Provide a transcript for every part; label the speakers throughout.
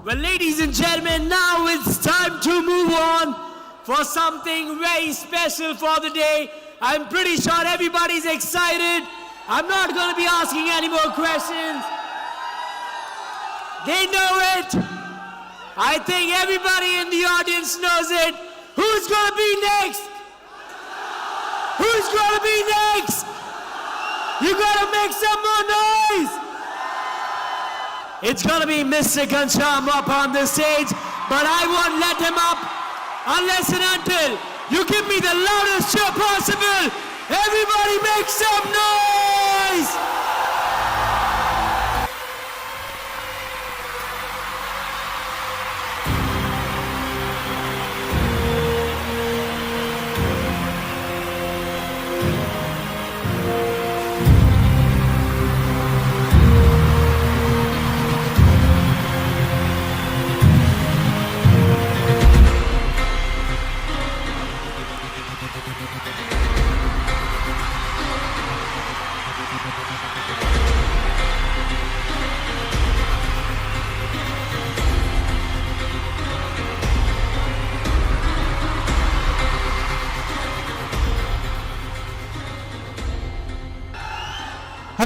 Speaker 1: Well, ladies and gentlemen, now it's time to move on for something very special for the day. I'm pretty sure everybody's excited. I'm not going to be asking any more questions. They know it. I think everybody in the audience knows it. Who's going to be next? Who's going to be next? You got to make some more noise. It's going to be Mr. Ghanshyam up on the stage, but I won't let him up unless and until you give me the loudest cheer possible. Everybody make some noise.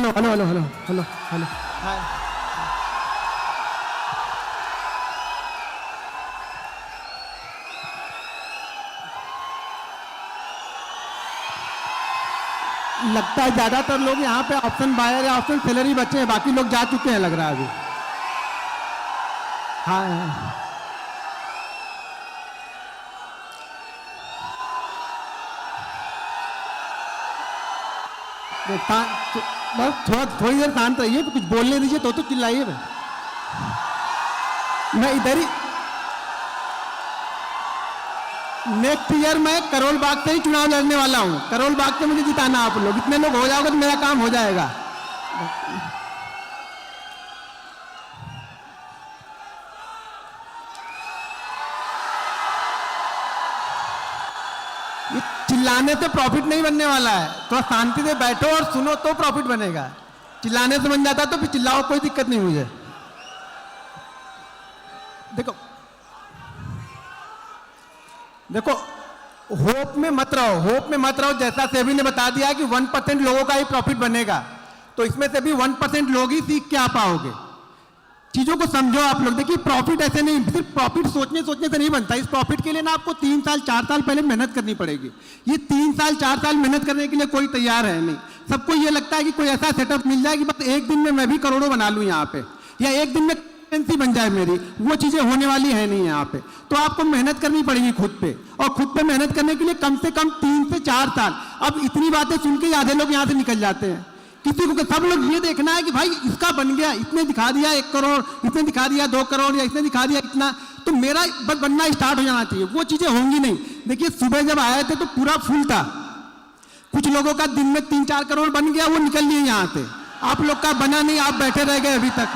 Speaker 2: Hello लगता है ज्यादातर लोग यहाँ पे option buyer या option seller ही बचे हैं, बाकी लोग जा चुके हैं लग रहा है अभी। हाँ बस थोड़ी देर शांत रहिए, कुछ बोलने दीजिए तो चिल्लाइए। मैं इधर ही नेक्स्ट ईयर मैं करोल बाग से ही चुनाव लड़ने वाला हूं। करोल बाग से मुझे जिताना आप लोग, इतने लोग हो जाओगे तो मेरा काम हो जाएगा। ये चिल्लाने से प्रॉफिट नहीं बनने वाला है, थोड़ा शांति से बैठो और सुनो तो प्रॉफिट बनेगा। चिल्लाने से बन जाता तो फिर चिल्लाओ, कोई दिक्कत नहीं मुझे। देखो होप में मत रहो। जैसा सेबी ने बता दिया कि 1% लोगों का ही प्रॉफिट बनेगा, तो इसमें से भी 1% लोग ही सीख के आ पाओगे। चीजों को समझो आप लोग। देखिए प्रॉफिट ऐसे नहीं, सिर्फ प्रॉफिट सोचने से नहीं बनता। इस प्रॉफिट के लिए ना आपको 3 साल 4 साल पहले मेहनत करनी पड़ेगी। ये 3 साल 4 साल मेहनत करने के लिए कोई तैयार है नहीं। सबको ये लगता है कि कोई ऐसा सेटअप मिल जाए कि बस एक दिन में मैं भी करोड़ों बना लूं यहाँ पे, या एक दिन में करेंसी बन जाए मेरी। वो चीजें होने वाली है नहीं यहाँ पे। तो आपको मेहनत करनी पड़ेगी खुद पे, और खुद पे मेहनत करने के लिए कम से कम 3 से 4 साल। अब इतनी बातें सुन के आधे लोग यहाँ से निकल जाते हैं। किसी को सब लोग ये देखना है कि भाई इसका बन गया, इसने दिखा दिया 1 करोड़, इसने दिखा दिया 2 करोड़, या इसने दिखा दिया इतना, तो मेरा बस बनना स्टार्ट हो जाना चाहिए। वो चीजें होंगी नहीं। देखिए सुबह जब आए थे तो पूरा फुल था। कुछ लोगों का दिन में 3-4 करोड़ बन गया, वो निकल लिए यहाँ से। आप लोग का बना नहीं, आप बैठे रह गए अभी तक।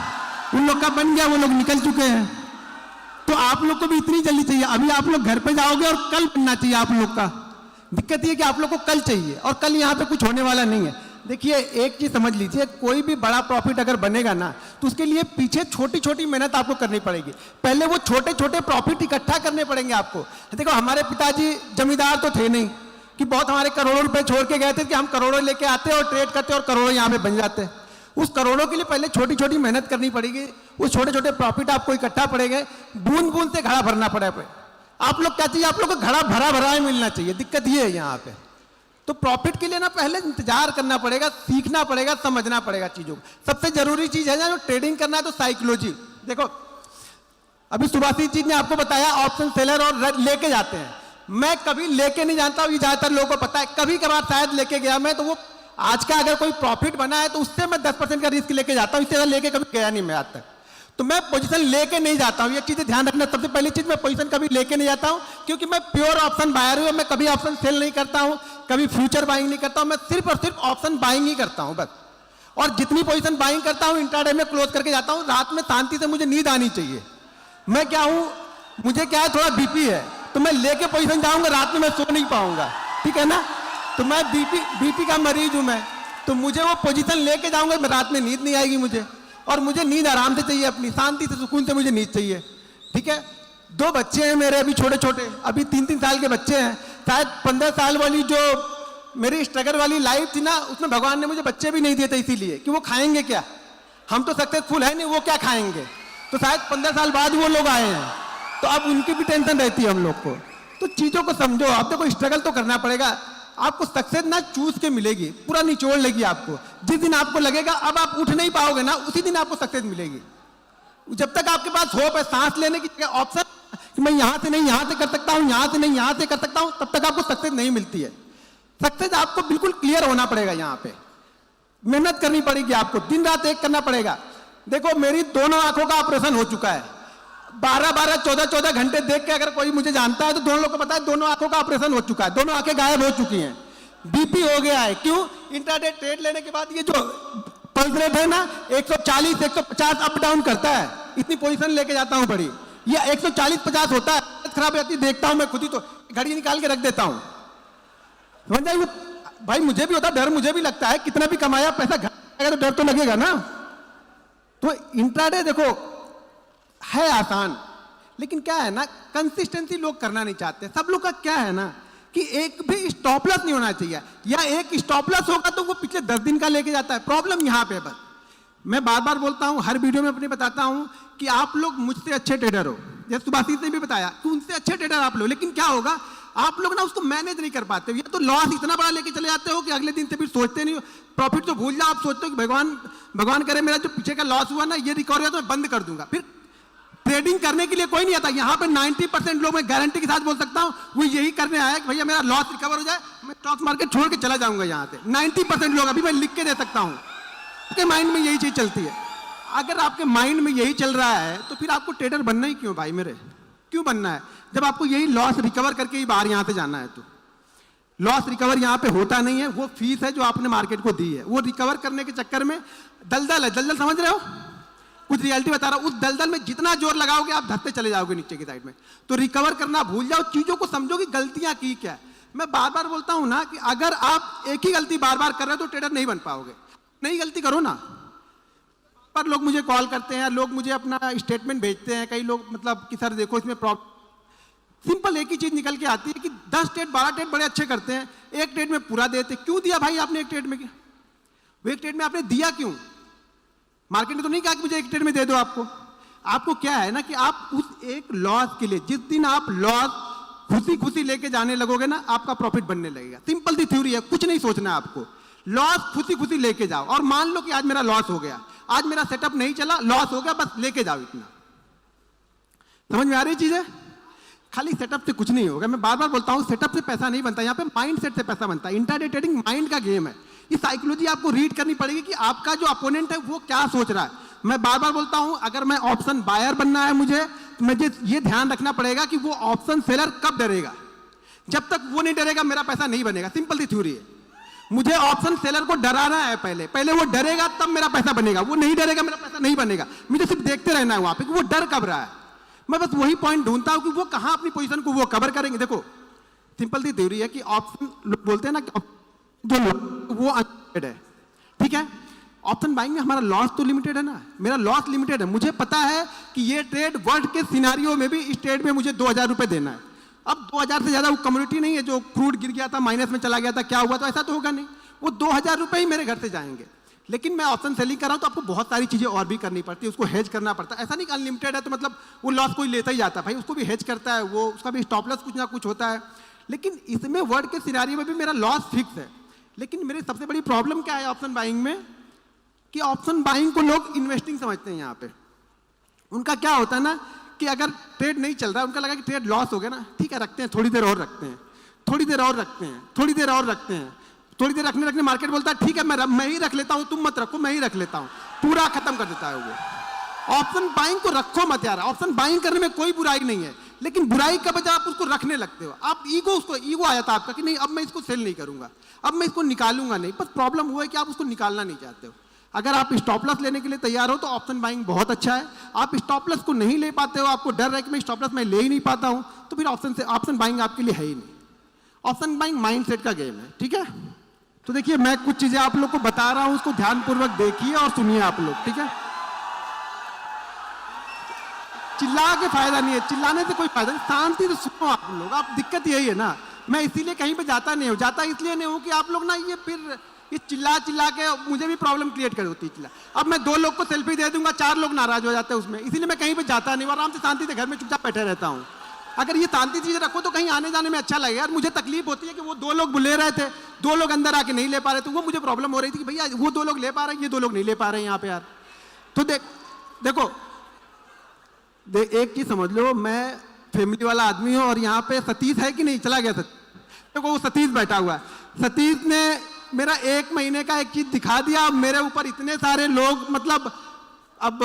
Speaker 2: उन लोग का बन गया, वो लोग निकल चुके हैं। तो आप लोग को भी इतनी जल्दी चाहिए। अभी आप लोग घर पे जाओगे और कल बनना चाहिए आप लोग का। दिक्कत ये कि आप लोग को कल चाहिए, और कल यहाँ पे कुछ होने वाला नहीं है। देखिए एक चीज समझ लीजिए, कोई भी बड़ा प्रॉफिट अगर बनेगा ना, तो उसके लिए पीछे छोटी छोटी मेहनत आपको करनी पड़ेगी। पहले वो छोटे छोटे प्रॉफिट इकट्ठा करने पड़ेंगे आपको। देखो हमारे पिताजी जमींदार तो थे नहीं कि बहुत हमारे करोड़ों रुपए छोड़ के गए थे कि हम करोड़ों लेके आते और ट्रेड करते और करोड़ों यहाँ पे बन जाते। उस करोड़ों के लिए पहले छोटी छोटी मेहनत करनी पड़ेगी। वो छोटे छोटे प्रॉफिट आपको इकट्ठा पड़ेंगे। बूंद बूंद से घड़ा भरना पड़ेगा। आप लोग क्या चाहिए, आप लोग को घड़ा भरा भरा ही मिलना चाहिए। दिक्कत ये है यहाँ पे। तो प्रॉफिट के लिए ना पहले इंतजार करना पड़ेगा, सीखना पड़ेगा, समझना पड़ेगा चीजों को। सबसे जरूरी चीज है जो ट्रेडिंग करना है तो साइकोलॉजी। देखो अभी सुभाषित जी ने आपको बताया ऑप्शन सेलर और लेके जाते हैं। मैं कभी लेके नहीं जानता हूँ, ये ज्यादातर लोगों को पता है। कभी कभार शायद लेके गया मैं, तो वो आज का अगर कोई प्रॉफिट बना है तो उससे मैं 10% का रिस्क लेके जाता हूँ। इससे लेके कभी गया नहीं मैं आज तक। तो मैं पोजीशन लेके नहीं जाता हूँ। ये चीजें ध्यान रखना। सबसे पहली चीज, मैं पोजीशन कभी लेके नहीं जाता हूँ, क्योंकि मैं प्योर ऑप्शन बायर हूँ। मैं कभी ऑप्शन सेल नहीं करता हूँ, कभी फ्यूचर बाइंग नहीं करता हूँ। मैं सिर्फ और सिर्फ ऑप्शन बाइंग ही करता हूँ बस। और जितनी पोजीशन बाइंग करता हूँ इंट्राडे में क्लोज करके जाता हूँ। रात में शांति से मुझे नींद आनी चाहिए। मैं क्या हूँ, मुझे क्या है, थोड़ा बीपी है, तो मैं लेके पोजीशन जाऊंगा, रात में मैं सो नहीं पाऊंगा। ठीक है ना। तो मैं बीपी का मरीज हूं मैं, तो मुझे वो पोजीशन लेके जाऊंगा, मैं रात में नींद नहीं आएगी मुझे। और मुझे नींद आराम से चाहिए, अपनी शांति से सुकून से मुझे नींद चाहिए, ठीक है। 2 बच्चे हैं मेरे अभी छोटे छोटे, अभी 3-3 साल के बच्चे हैं। शायद 15 साल वाली जो मेरी स्ट्रगल वाली लाइफ थी ना, उसमें भगवान ने मुझे बच्चे भी नहीं दिए थे, इसीलिए कि वो खाएंगे क्या, हम तो सक्सेसफुल है नहीं, वो क्या खाएंगे। तो शायद 15 साल बाद वो लोग आए हैं, तो अब उनकी भी टेंशन रहती है हम लोग को। तो चीज़ों को समझो, आप देखो स्ट्रगल तो करना पड़ेगा। आपको सक्सेस ना चूज के मिलेगी, पूरा निचोड़ लेगी आपको। जिस दिन आपको लगेगा अब आप उठ नहीं पाओगे ना, उसी दिन आपको सक्सेस मिलेगी। जब तक आपके पास होप है, सांस लेने की ऑप्शन कि मैं यहाँ से नहीं यहाँ से कर सकता हूँ, यहाँ से नहीं यहाँ से कर सकता हूँ, तब तक आपको सक्सेस नहीं मिलती है। सक्सेस आपको बिल्कुल क्लियर होना पड़ेगा, यहाँ पे मेहनत करनी पड़ेगी आपको, दिन रात एक करना पड़ेगा। देखो मेरी दोनों आंखों का ऑपरेशन हो चुका है, 12-12, 14-14 घंटे देख के अगर कोई मुझे जानता है तो दोनों लोग को पता है दोनों आंखों का ऑपरेशन हो चुका है, दोनों आंखें गायब हो चुकी हैं, बीपी हो गया है। क्यों? इंट्राडे ट्रेड लेने के बाद ये जो पल्स रेट है ना 140-150 अप डाउन करता है, इतनी पोजीशन लेके जाता हूं बड़ी, या 140-50 होता है, खराब रहती देखता हूं मैं खुद ही, तो घड़ी निकाल के रख देता हूं। समझ जाए वो भाई, मुझे भी होता डर, मुझे भी लगता है कितना भी कमाया पैसा घर तो डर तो लगेगा ना। तो इंट्राडे देखो है आसान, लेकिन क्या है ना, कंसिस्टेंसी लोग करना नहीं चाहते। सब लोग का क्या है ना कि एक भी स्टॉप लॉस नहीं होना चाहिए, या एक स्टॉप लॉस होगा तो वो पिछले 10 दिन का लेके जाता है। प्रॉब्लम यहाँ पे बस मैं बार बार बोलता हूँ, हर वीडियो में अपने बताता हूँ कि आप लोग मुझसे अच्छे ट्रेडर हो, जैसे सुभाषित ने भी बताया कि उनसे अच्छे ट्रेडर आप लोग, लेकिन क्या होगा आप लोग ना उसको मैनेज नहीं कर पाते हो, या तो लॉस इतना बड़ा लेके चले जाते हो कि अगले दिन से फिर सोचते नहीं हो। प्रॉफिट तो भूल जाओ, आप सोचते हो कि भगवान करे मेरा जो पीछे का लॉस हुआ ना ये रिकवर हुआ तो मैं बंद कर दूंगा। फिर ट्रेडिंग करने के लिए कोई नहीं आता। यहाँ पे 90% लोग, मैं गारंटी के साथ बोल सकता हूँ, वो यही करने आया कि भैया मेरा लॉस रिकवर हो जाए, मैं स्टॉक मार्केट छोड़ के चला जाऊंगा यहाँ से। 90% लोग, अभी मैं लिख के दे सकता हूँ, आपके माइंड में यही चीज चलती है। अगर आपके माइंड में यही चल रहा है तो फिर आपको ट्रेडर बनना ही क्यों भाई मेरे, क्यों बनना है जब आपको यही लॉस रिकवर करके ही बाहर यहाँ से जाना है। तो लॉस रिकवर यहाँ पे होता नहीं है, वो फीस है जो आपने मार्केट को दी है, वो रिकवर करने के चक्कर में दलदल है, दलदल समझ रहे हो, कुछ रियलिटी बता रहा हूं, उस दलदल में जितना जोर लगाओगे आप धरते चले जाओगे नीचे की साइड में। तो रिकवर करना भूल जाओ, चीजों को समझो कि गलतियां की क्या है। मैं बार बार बोलता हूं ना कि अगर आप एक ही गलती बार बार कर रहे हो तो ट्रेडर नहीं बन पाओगे। नई गलती करो ना। पर लोग मुझे कॉल करते हैं, लोग मुझे अपना स्टेटमेंट भेजते हैं, कई लोग मतलब कि सर देखो इसमें प्रॉब्लम। सिंपल एक ही चीज निकल के आती है कि 10 ट्रेड 12 ट्रेड बड़े अच्छे करते हैं, एक ट्रेड में पूरा देते। क्यों दिया भाई आपने एक ट्रेड में? वो एक ट्रेड में आपने दिया क्यों? मार्केट ने तो नहीं कहा कि मुझे एक ट्रेड में दे दो। आपको क्या है ना कि आप उस एक लॉस के लिए, जिस दिन आप लॉस खुशी खुशी लेके जाने लगोगे ना, आपका प्रॉफिट बनने लगेगा। सिंपल सी थ्योरी है, कुछ नहीं सोचना है आपको। लॉस खुशी खुशी लेके जाओ, और मान लो कि आज मेरा लॉस हो गया, आज मेरा सेटअप नहीं चला, लॉस हो गया, बस लेके जाओ इतना। समझ में आ रही चीज है? खाली सेटअप से कुछ नहीं होगा। मैं बार बार बोलता हूं सेटअप से पैसा नहीं बनता, यहाँ पे माइंडसेट से पैसा बनता है। इंट्राडे ट्रेडिंग माइंड का गेम है। ये साइकोलॉजी आपको रीड करनी पड़ेगी कि आपका जो अपोनेंट है वो क्या सोच रहा है। मैं बार बार बोलता हूं अगर मैं ऑप्शन बायर बनना है मुझे, तो मुझे ये ध्यान रखना पड़ेगा कि वो ऑप्शन सेलर कब डरेगा। जब तक वो नहीं डरेगा मेरा पैसा नहीं बनेगा। सिंपल सी थ्योरी है। मुझे ऑप्शन सेलर को डराना है, पहले वो डरेगा तब मेरा पैसा बनेगा। वो नहीं डरेगा मेरा पैसा नहीं बनेगा। मुझे सिर्फ देखते रहना है वहां पे कि वो डर कब रहा है। मैं बस वही पॉइंट ढूंढता हूं कि वो कहां अपनी पोजीशन को वो कवर करेंगे। देखो सिंपल सी थ्योरी है कि ऑप्शन बोलते हैं ना जो वो अनलिमिटेड है, ठीक है। ऑप्शन बाइंग में हमारा लॉस तो लिमिटेड है ना, मेरा लॉस लिमिटेड है। मुझे पता है कि ये ट्रेड वर्ल्ड के सिनारियो में भी इस ट्रेड में मुझे 2000 रुपए देना है। अब 2000 से ज्यादा वो कम्युनिटी नहीं है जो क्रूड गिर गया था, माइनस में चला गया था, क्या हुआ, तो ऐसा तो होगा नहीं। वो 2000 रुपए ही मेरे घर से जाएंगे। लेकिन मैं ऑप्शन सेलिंग कर रहा हूं तो आपको बहुत सारी चीजें और भी करनी पड़ती है, उसको हेज करना पड़ता है। ऐसा नहीं कि अनलिमिटेड है तो मतलब वो लॉस कोई लेता ही जाता है, भाई उसको भी हेज करता है, वो उसका भी स्टॉप लॉस कुछ ना कुछ होता है। लेकिन इसमें वर्ल्ड के सिनारियो में भी मेरा लॉस फिक्स है। लेकिन मेरी सबसे बड़ी प्रॉब्लम क्या है ऑप्शन बाइंग में, कि ऑप्शन बाइंग को लोग इन्वेस्टिंग समझते हैं। यहाँ पे उनका क्या होता है ना कि अगर ट्रेड नहीं चल रहा है, उनका लगा कि ट्रेड लॉस हो गया ना, ठीक है रखते हैं, थोड़ी देर और रखते हैं, थोड़ी देर और रखते हैं, थोड़ी देर और रखते हैं, थोड़ी देर रखने मार्केट बोलता है ठीक है मैं ही रख लेता हूं, तुम मत रखो, मैं ही रख लेता हूं, पूरा खत्म कर देता है वो। ऑप्शन बाइंग को रखो मत यार। ऑप्शन बाइंग करने में कोई बुराई नहीं है, लेकिन बुराई कब जब आप उसको रखने लगते हो, आप ईगो आ जाता है आपका कि नहीं अब मैं इसको सेल नहीं करूंगा, अब मैं इसको निकालूंगा नहीं। बस प्रॉब्लम हुआ है कि आप उसको निकालना नहीं चाहते हो। अगर आप स्टॉप लॉस लेने के लिए तैयार हो तो ऑप्शन बाइंग बहुत अच्छा है। आप स्टॉप लॉस को नहीं ले पाते हो, आपको डर है कि मैं स्टॉप लॉस मैं ले ही नहीं पाता हूं, तो फिर ऑप्शन बाइंग आपके लिए है ही नहीं। ऑप्शन बाइंग माइंडसेट का गेम है, ठीक है। तो देखिए मैं कुछ चीजें आप लोग को बता रहा हूं, उसको ध्यानपूर्वक देखिए और सुनिए आप लोग, ठीक है। चिल्ला के फायदा नहीं है, चिल्लाने से कोई फायदा नहीं, शांति से सुनो आप लोग। आप दिक्कत यही है ना, मैं इसीलिए कहीं पे जाता नहीं हूँ, जाता इसलिए नहीं हूँ कि आप लोग ना ये फिर ये चिल्ला चिल्ला के मुझे भी प्रॉब्लम क्रिएट कर होती है चिल्ला। अब मैं 2 लोग को सेल्फी दे दूंगा, 4 लोग नाराज हो जाते हैं उसमें, इसीलिए मैं कहीं पे जाता नहीं, आराम से शांति से घर में चुपचाप बैठे रहता हूँ। अगर ये शांति चीज़ रखो तो कहीं आने जाने में अच्छा लगेगा। यार मुझे तकलीफ होती है कि वो 2 लोग बुले रहे थे, 2 लोग अंदर आके नहीं ले पा रहे, तो वो मुझे प्रॉब्लम हो रही थी कि भैया वो 2 लोग ले पा रहे हैं, ये 2 लोग नहीं ले पा रहे हैं यहाँ पे यार। तो देखो एक चीज समझ लो, मैं फैमिली वाला आदमी हूँ और यहाँ पे सतीश है कि नहीं, चला गया सतीश, देखो वो सतीश बैठा हुआ है। सतीश ने मेरा 1 महीने का एक चीज दिखा दिया, मेरे ऊपर इतने सारे लोग, मतलब अब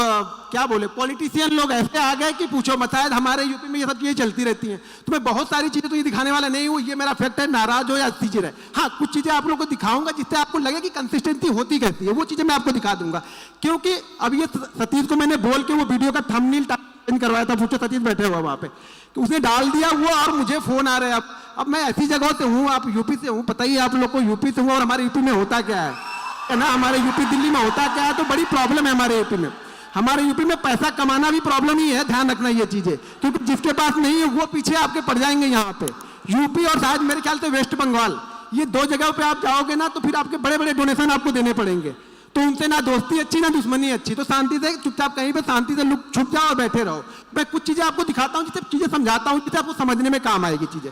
Speaker 2: क्या बोले, पॉलिटिशियन लोग ऐसे आ गए कि पूछो मत। शायद हमारे यूपी में ये सब चीजें चलती रहती हैं, तो मैं बहुत सारी चीजें तो ये दिखाने वाला नहीं हूँ, ये मेरा फैक्ट है, नाराज हो या अच्छी चीज है। हाँ, कुछ चीजें आप लोगों को दिखाऊंगा जिससे आपको लगे कि कंसिस्टेंसी होती कैसी है, वो चीजें मैं आपको दिखा दूंगा। क्योंकि अब ये सतीश को मैंने बोल के वो वीडियो का थंबनेल चेंज करवाया था, पूछो सतीश बैठे हुआ वहां पे, तो उसने डाल दिया वो, और मुझे फोन आ रहे हैं। अब मैं ऐसी जगह से हूँ, आप यूपी से हूँ, पता ही है आप लोग को यूपी से हूँ, और हमारे यूपी में होता क्या है ना, हमारे यूपी दिल्ली में होता क्या है, तो बड़ी प्रॉब्लम है हमारे यूपी में। हमारे यूपी में पैसा कमाना भी प्रॉब्लम ही है, ध्यान रखना ये चीजें, क्योंकि जिसके पास नहीं है वो पीछे आपके पड़ जाएंगे। यहाँ पे यूपी और शायद मेरे ख्याल से वेस्ट बंगाल, ये 2 जगह पे आप जाओगे ना तो फिर आपके बड़े बड़े डोनेशन आपको देने पड़ेंगे, तो उनसे ना दोस्ती अच्छी ना दुश्मनी अच्छी। तो शांति से चुपचाप कहीं पे शांति से लुक छुप जाओ और बैठे रहो। मैं कुछ चीजें आपको दिखाता हूँ, जिससे चीजें समझाता हूँ, जिससे आपको समझने में काम आएगी चीजें,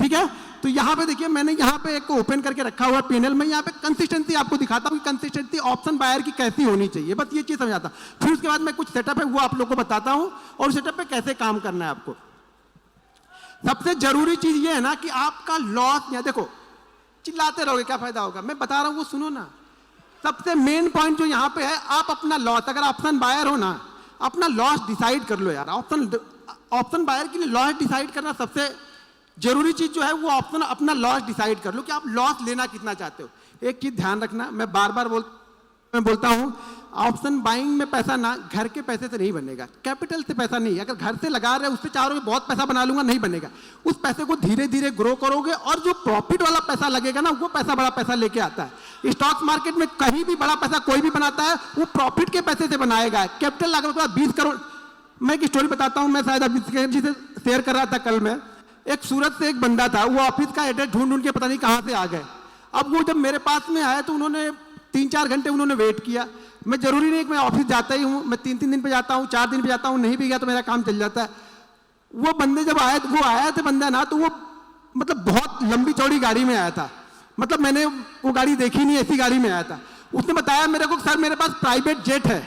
Speaker 2: ठीक है। तो यहाँ पे देखिए, मैंने यहाँ पे एक ओपन करके रखा हुआ पैनल में, यहाँ पे कंसिस्टेंसी आपको दिखाता हूँ कि कंसिस्टेंसी ऑप्शन बायर की कैसी होनी चाहिए, बस ये चीज समझाता हूँ। फिर उसके बाद मैं कुछ सेटअप है वो आप लोग को बताता हूँ, और सेटअप पे कैसे काम करना है आपको। सबसे जरूरी चीज ये है ना कि आपका लॉस, या देखो चिल्लाते रहोगे क्या फायदा होगा, मैं बता रहा हूँ वो सुनो ना। सबसे मेन पॉइंट जो यहाँ पे है, आप अपना लॉस, अगर ऑप्शन बायर हो ना, अपना लॉस डिसाइड कर लो यार। ऑप्शन बायर के लिए लॉस डिसाइड करना सबसे जरूरी चीज जो है वो ऑप्शन, अपना लॉस डिसाइड कर लो कि आप लॉस लेना कितना चाहते हो। एक चीज ध्यान रखना, मैं बार बार बोलता हूँ, ऑप्शन बाइंग में पैसा ना घर के पैसे से नहीं बनेगा, कैपिटल से पैसा नहीं। अगर घर से लगा रहे उससे चाह रहे हो बहुत पैसा बना लूंगा, नहीं बनेगा। उस पैसे को धीरे धीरे ग्रो करोगे, और जो प्रॉफिट वाला पैसा लगेगा ना, वो पैसा बड़ा पैसा लेके आता है। स्टॉक मार्केट में कहीं भी बड़ा पैसा कोई भी बनाता है, वो प्रॉफिट के पैसे से बनाएगा। कैपिटल लगाने के बाद 20 करोड़, मैं एक स्टोरी बताता हूँ, मैं शायद अभी से शेयर कर रहा था कल में। एक सूरत से एक बंदा था, वो ऑफिस का एड्रेस ढूंढ के पता नहीं कहाँ से आ गए। अब वो जब मेरे पास में आया तो उन्होंने 3-4 घंटे उन्होंने वेट किया। मैं जरूरी नहीं कि मैं ऑफिस जाता ही हूँ, मैं 3-3 दिन पे जाता हूँ, 4 दिन पे जाता हूँ, नहीं भी गया तो मेरा काम चल जाता है। वो बंदे जब आए, वो आया था बंदा ना, तो वो मतलब बहुत लंबी चौड़ी गाड़ी में आया था, मतलब मैंने वो गाड़ी देखी नहीं, ऐसी गाड़ी में आया था। उसने बताया मेरे को, सर मेरे पास प्राइवेट जेट है।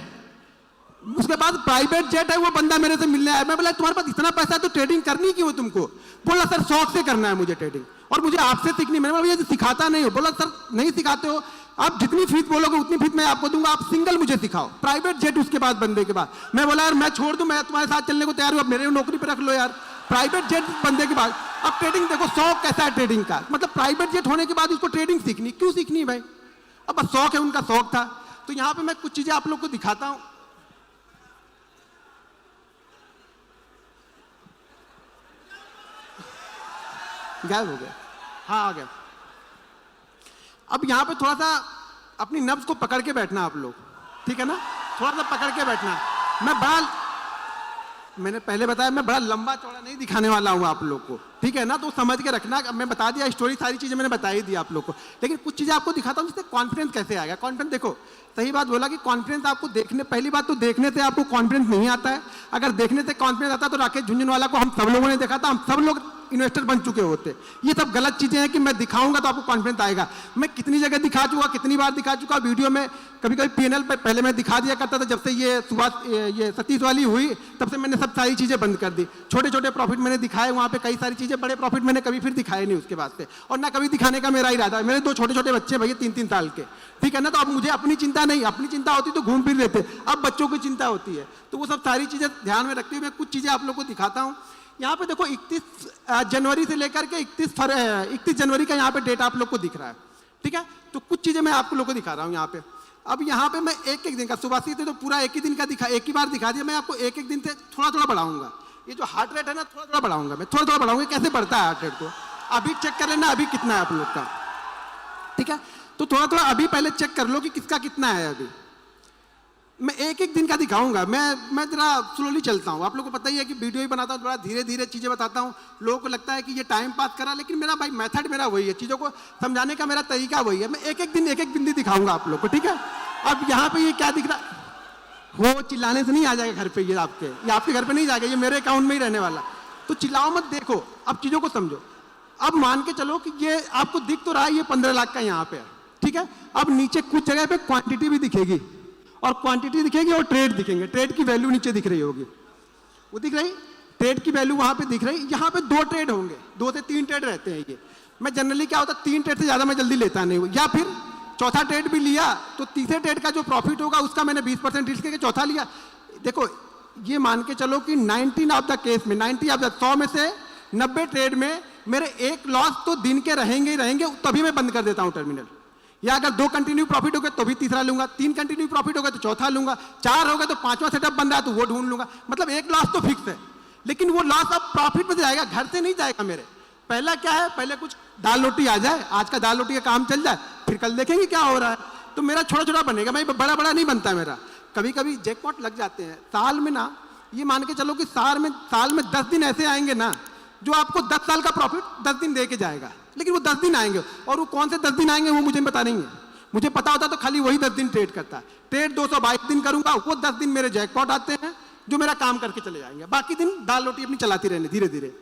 Speaker 2: उसके बाद प्राइवेट जेट है, वो बंदा मेरे से मिलने आया। मैं बोला तुम्हारे पास इतना पैसा है तो ट्रेडिंग करनी क्यों तुमको? बोला सर शौक से करना है मुझे ट्रेडिंग, और मुझे आपसे सीखनी। मैंने बोला ये सिखाता नहीं हो। बोला सर नहीं सिखाते हो, आप जितनी फीस बोलोगे उतनी फीस मैं आपको दूंगा, आप सिंगल मुझे सिखाओ। प्राइवेट जेट उसके बाद बंदे के बाद। मैं बोला यार मैं छोड़ दूं, मैं तुम्हारे साथ चलने को तैयार हूं, अब मेरे नौकरी पे रख लो यार। प्राइवेट जेट बंदे के बाद। अब ट्रेडिंग देखो शौक कैसा है ट्रेडिंग का, मतलब प्राइवेट जेट होने के बाद उसको ट्रेडिंग सीखनी, क्यों सीखनी भाई? अब बस शौक है, उनका शौक था। तो यहाँ पे मैं कुछ चीजें आप लोग को दिखाता हूँ। गायब हो गया, हाँ आ गया। अब यहाँ पे थोड़ा सा अपनी नब्ज को पकड़ के बैठना आप लोग, ठीक है ना? थोड़ा सा पकड़ के बैठना। मैंने पहले बताया मैं बड़ा लंबा चौड़ा नहीं दिखाने वाला हूँ आप लोग को, ठीक है ना? तो समझ के रखना। मैं बता दिया स्टोरी, सारी चीजें मैंने बता ही दी आप लोग को, लेकिन कुछ चीजें आपको दिखाता हूँ जिससे कॉन्फिडेंस कैसे आएगा। कॉन्फिडेंस देखो, सही बात बोला कि कॉन्फिडेंस आपको देखने, पहली बात तो देखने से आपको कॉन्फिडेंस नहीं आता है। अगर देखने से कॉन्फिडेंस आता तो राकेश झुंझुनवाला को हम सब लोगों ने देखा था, हम सब लोग इन्वेस्टर बन चुके होते। ये सब गलत चीजें हैं कि मैं दिखाऊंगा तो आपको कॉन्फिडेंस आएगा। मैं कितनी जगह दिखा चुका, कितनी बार दिखा चुका वीडियो में। कभी कभी पीएनएल पे पहले मैं दिखा दिया करता था, जब से ये सतीश वाली हुई तब से मैंने सब सारी चीजें बंद कर दी। छोटे छोटे प्रॉफिट मैंने दिखाए वहां पे, कई सारी चीजें, बड़े प्रॉफिट मैंने कभी फिर दिखाए नहीं उसके बाद से, और ना कभी दिखाने का मेरा इरादा है। मेरे 2 छोटे छोटे बच्चे भैया 3-3 साल के, ठीक है ना? तो अब मुझे अपनी चिंता नहीं, अपनी चिंता होती तो घूम फिर लेते, अब बच्चों की चिंता होती है। तो वो सब सारी चीजें ध्यान में रखते हुए मैं कुछ चीजें आप लोग को दिखाता हूँ। यहाँ पे देखो 31 जनवरी से लेकर के 31 जनवरी का यहाँ पे डेट आप लोग को दिख रहा है, ठीक है? तो कुछ चीजें मैं आप लोग को दिखा रहा हूँ यहाँ पे। अब यहाँ पे मैं एक दिन का, सुबह से तो पूरा एक ही दिन का एक ही बार दिखा दिया। मैं आपको एक दिन से थोड़ा थोड़ा बढ़ाऊंगा। ये जो हार्ट रेट है ना, थोड़ा थोड़ा बढ़ाऊंगा मैं, थोड़ा थोड़ा बढ़ाऊंगा। कैसे बढ़ता है हार्ट रेट को अभी चेक कर लेना, अभी कितना है आप लोग का, ठीक है? तो थोड़ा थोड़ा अभी पहले चेक कर लो कि किसका कितना है अभी।
Speaker 3: मैं एक एक दिन का दिखाऊंगा। मैं जरा स्लोली चलता हूँ, आप लोगों को पता ही है कि वीडियो ही बनाता हूँ, बड़ा धीरे धीरे चीज़ें बताता हूँ। लोगों को लगता है कि ये टाइम पास करा, लेकिन मेरा भाई मेथड मेरा वही है, चीज़ों को समझाने का मेरा तरीका वही है। मैं एक एक दिन एक एक बिंदी दिखाऊंगा आप लोग को, ठीक है। अब यहाँ पे ये क्या दिख रहा, वो चिल्लाने से नहीं आ जाएगा घर पे, ये आपके घर पे नहीं जाएगा, ये मेरे अकाउंट में ही रहने वाला। तो चिल्लाओ मत, देखो अब चीज़ों को समझो। अब मान के चलो कि ये आपको दिख तो रहा है, ये 15 लाख का यहाँ पे है, ठीक है। अब नीचे कुछ जगह पे क्वांटिटी भी दिखेगी, और क्वांटिटी दिखेगी और ट्रेड दिखेंगे। ट्रेड की वैल्यू नीचे दिख रही होगी, वो दिख रही, ट्रेड की वैल्यू वहाँ पे दिख रही। यहाँ पे 2 ट्रेड होंगे, 2 से 3 ट्रेड रहते हैं ये। मैं जनरली क्या होता है, 3 ट्रेड से ज़्यादा मैं जल्दी लेता नहीं हूँ, या फिर चौथा ट्रेड भी लिया तो तीसरे ट्रेड का जो प्रॉफिट होगा उसका मैंने 20% रिस्क करके चौथा लिया। देखो ये मान के चलो कि 90 ऑफ द केस में, 90 ऑफ द 100 में से 90 ट्रेड में मेरे एक लॉस तो दिन के रहेंगे ही रहेंगे, तभी मैं बंद कर देता हूँ टर्मिनल। या अगर 2 कंटिन्यू प्रॉफिट हो गए तो भी तीसरा लूंगा, 3 कंटिन्यू प्रॉफिट हो गए तो चौथा लूंगा, 4 हो गए तो 5वां सेटअप बन रहा है तो वो ढूंढ लूंगा। मतलब एक लॉस तो फिक्स है, लेकिन वो लॉस अब प्रॉफिट में जाएगा, घर से नहीं जाएगा मेरे। पहला क्या है, पहले कुछ दाल रोटी आ जाए, आज का दाल रोटी का काम चल जाए, फिर कल देखेंगे क्या हो रहा है। तो मेरा छोटा छोटा बनेगा, मैं बड़ा बड़ा नहीं बनता मेरा। कभी कभी जैकपॉट लग जाते हैं साल में ना, ये मान के चलो कि साल में 10 दिन ऐसे आएंगे ना जो आपको 10 साल का प्रॉफिट 10 दिन दे के जाएगा। लेकिन वो 10 दिन आएंगे, और वो कौन से 10 दिन आएंगे वो मुझे पता नहीं है। मुझे पता होता तो खाली वही 10 दिन ट्रेड करता। ट्रेड 222 दिन करूंगा, वो 10 दिन मेरे जैकपॉट आते हैं जो मेरा काम करके चले जाएंगे, बाकी दिन दाल रोटी अपनी चलाती रहने धीरे धीरे।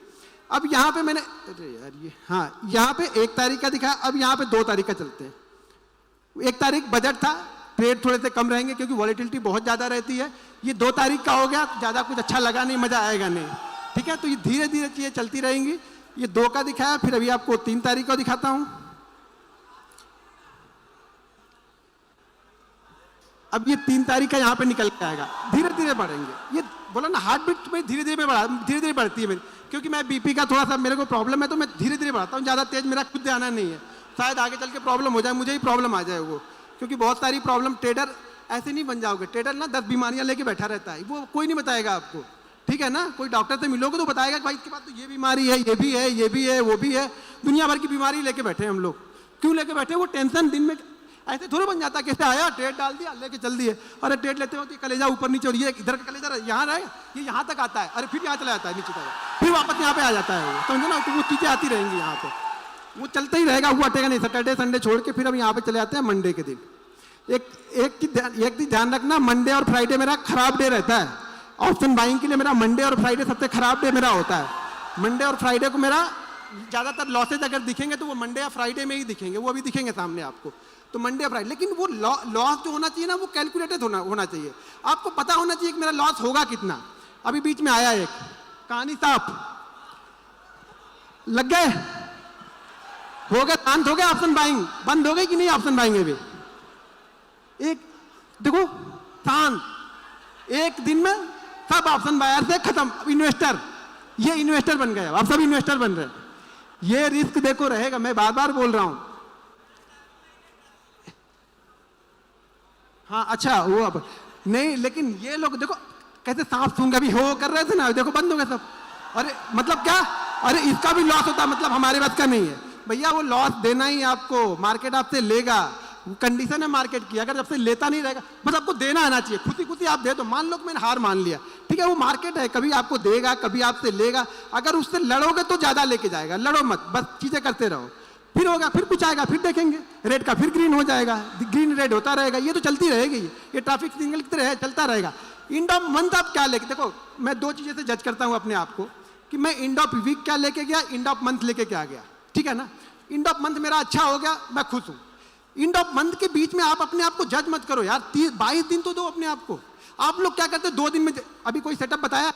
Speaker 3: अब यहाँ पे मैंने, अरे यार ये, हाँ यहाँ पे 1 तारीख का दिखाया, अब यहाँ पे 2 तारीख का चलते हैं। 1 तारीख बजट था, ट्रेड थोड़े से कम रहेंगे क्योंकि वॉलेटिलिटी बहुत ज़्यादा रहती है। ये 2 तारीख का हो गया, ज़्यादा कुछ अच्छा लगा नहीं, मज़ा आएगा नहीं, ठीक है। तो ये धीरे धीरे चीज़ें चलती रहेंगी। ये 2 का दिखाया, फिर अभी आपको 3 तारीख का दिखाता हूँ। अब ये 3 तारीख का यहाँ पे निकल के आएगा, धीरे धीरे बढ़ेंगे। ये बोला ना हार्ट बीट में धीरे धीरे बढ़ती है मेरी, क्योंकि मैं बीपी का थोड़ा सा मेरे को प्रॉब्लम है, तो मैं धीरे धीरे बढ़ाता हूँ, ज़्यादा तेज मेरा खुद जाना नहीं है। शायद आगे चल के प्रॉब्लम हो जाए, मुझे ही प्रॉब्लम आ जाए वो, क्योंकि बहुत सारी प्रॉब्लम, ट्रेडर ऐसे नहीं बन जाओगे। ट्रेडर ना 10 बीमारियां लेके बैठा रहता है, वो कोई नहीं बताएगा आपको, ठीक है ना। कोई डॉक्टर से मिलोगे तो बताएगा कि भाई इसके पास तो ये बीमारी है, ये भी है, ये भी है, वो भी है। दुनिया भर की बीमारी लेके बैठे हैं हम लोग। क्यों लेके बैठे? वो टेंशन दिन में ऐसे थोड़े बन जाता है, कैसे आया ट्रेड डाल दिया लेके चल दिए। अरे ट्रेड लेते हो तो कलेजा ऊपर नीचे, और ये इधर का कलेजा यहाँ रहेगा, ये यहाँ तक आता है, अरे फिर यहाँ चला जाता है नीचे तक, फिर वापस यहाँ पे आ जाता है वो, समझो ना। तो वो चीज़ें आती रहेंगी यहाँ पे, वो चलता ही रहेगा, वो हटेगा नहीं। सैटरडे संडे छोड़ के फिर हम यहाँ पे चले जाते हैं मंडे के दिन। एक चीज ध्यान रखना, मंडे और फ्राइडे मेरा खराब डे रहता है। ऑप्शन बाइंग के लिए मेरा मंडे और फ्राइडे सबसे खराब डे मेरा होता है। मंडे और फ्राइडे को मेरा ज़्यादातर लॉसेज अगर दिखेंगे तो वो मंडे या फ्राइडे में ही दिखेंगे, वो अभी दिखेंगे सामने आपको। तो मंडे या फ्राइडे, लेकिन वो लॉस जो होना चाहिए ना, वो कैलकुलेटेड होना चाहिए। आपको पता होना चाहिए कि मेरा लॉस होगा कितना। अभी बीच में आया एक कहानी साफ, लग गए, हो गया, शांत हो गया, ऑप्शन बाइंग बंद हो गई कि नहीं? ऑप्शन बाइंग है भी एक, देखो शांत, एक दिन में सब ऑप्शन बायर से खत्म। इन्वेस्टर, ये इन्वेस्टर बन गए, आप सब इन्वेस्टर बन रहे हैं। ये रिस्क देखो रहेगा, मैं बार बार बोल रहा हूं। हाँ अच्छा, वो अब नहीं, लेकिन ये लोग देखो कैसे सांप सूंघ भी हो कर रहे थे ना, देखो बंद हो गए सब। अरे मतलब क्या, अरे इसका भी लॉस होता, मतलब हमारे बात का नहीं है भैया, वो लॉस देना ही आपको, मार्केट आपसे लेगा, कंडीशन है मार्केट की। अगर जब से लेता नहीं रहेगा, बस आपको देना आना चाहिए, खुशी खुशी आप दे दो। मान लो कि मैंने हार मान लिया, ठीक है, वो मार्केट है, कभी आपको देगा कभी आपसे लेगा। अगर उससे लड़ोगे तो ज़्यादा लेके जाएगा, लड़ो मत, बस चीज़ें करते रहो। फिर होगा, फिर कुछ आएगा, फिर देखेंगे रेड का, फिर ग्रीन हो जाएगा, ग्रीन रेड होता रहेगा। ये तो चलती रहेगी, ये ट्रैफिक सिग्नल की तरह चलता रहेगा। एंड ऑफ मंथ आप क्या लेके, देखो मैं 2 चीज़ें से जज करता हूँ अपने आप को कि मैं एंड ऑफ वीक क्या लेके गया, एंड ऑफ मंथ लेके क्या गया, ठीक है ना। एंड ऑफ मंथ मेरा अच्छा हो गया, मैं खुश हूँ। एंड ऑफ मंथ के बीच में आप अपने आप को जज मत करो यार, 22 दिन तो दो अपने आप को। आप लोग क्या करते हैं 2 दिन में, अभी कोई सेटअप बताया,